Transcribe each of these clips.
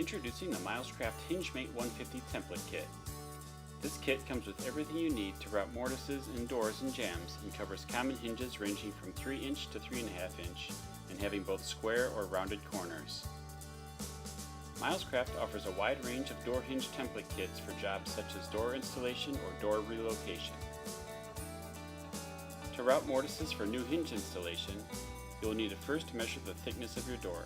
Introducing the Milescraft HingeMate150 template kit. This kit comes with everything you need to route mortises in doors and jambs and covers common hinges ranging from 3" to 3.5" and having both square or rounded corners. Milescraft offers a wide range of door hinge template kits for jobs such as door installation or door relocation. To route mortises for new hinge installation, you will need to first measure the thickness of your door.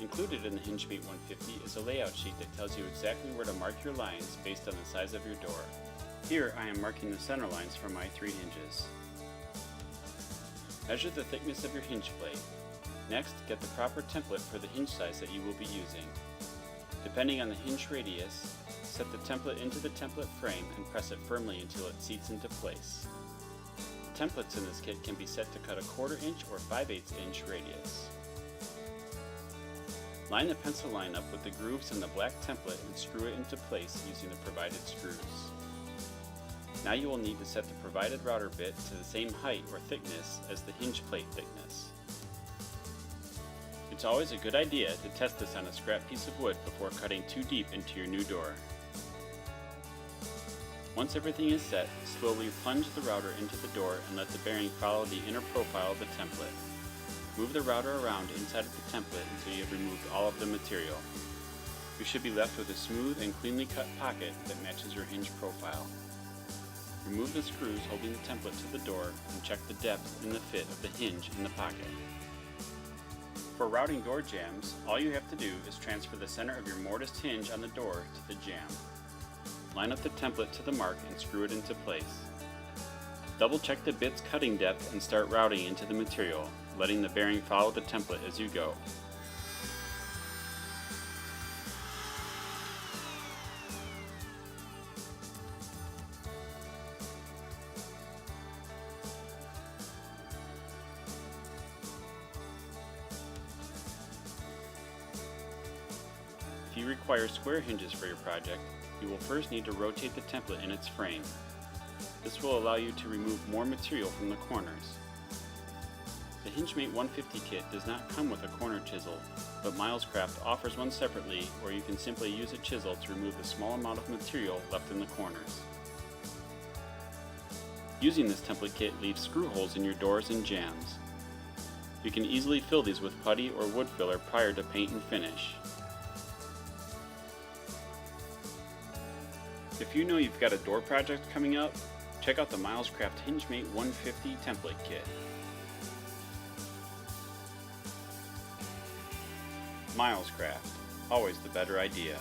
Included in the HingeMate150 is a layout sheet that tells you exactly where to mark your lines based on the size of your door. Here I am marking the center lines for my 3 hinges. Measure the thickness of your hinge plate. Next, get the proper template for the hinge size that you will be using. Depending on the hinge radius, set the template into the template frame and press it firmly until it seats into place. The templates in this kit can be set to cut a 1/4" or 5/8" radius. Line the pencil line up with the grooves in the black template and screw it into place using the provided screws. Now you will need to set the provided router bit to the same height or thickness as the hinge plate thickness. It's always a good idea to test this on a scrap piece of wood before cutting too deep into your new door. Once everything is set, slowly plunge the router into the door and let the bearing follow the inner profile of the template. Move the router around inside of the template until you have removed all of the material. You should be left with a smooth and cleanly cut pocket that matches your hinge profile. Remove the screws holding the template to the door and check the depth and the fit of the hinge in the pocket. For routing door jambs, all you have to do is transfer the center of your mortised hinge on the door to the jamb. Line up the template to the mark and screw it into place. Double check the bit's cutting depth and start routing into the material, letting the bearing follow the template as you go. If you require square hinges for your project, you will first need to rotate the template in its frame. This will allow you to remove more material from the corners. The HingeMate150 kit does not come with a corner chisel, but Milescraft offers one separately where you can simply use a chisel to remove the small amount of material left in the corners. Using this template kit leaves screw holes in your doors and jambs. You can easily fill these with putty or wood filler prior to paint and finish. If you know you've got a door project coming up, check out the Milescraft HingeMate150 template kit. Milescraft, always the better idea.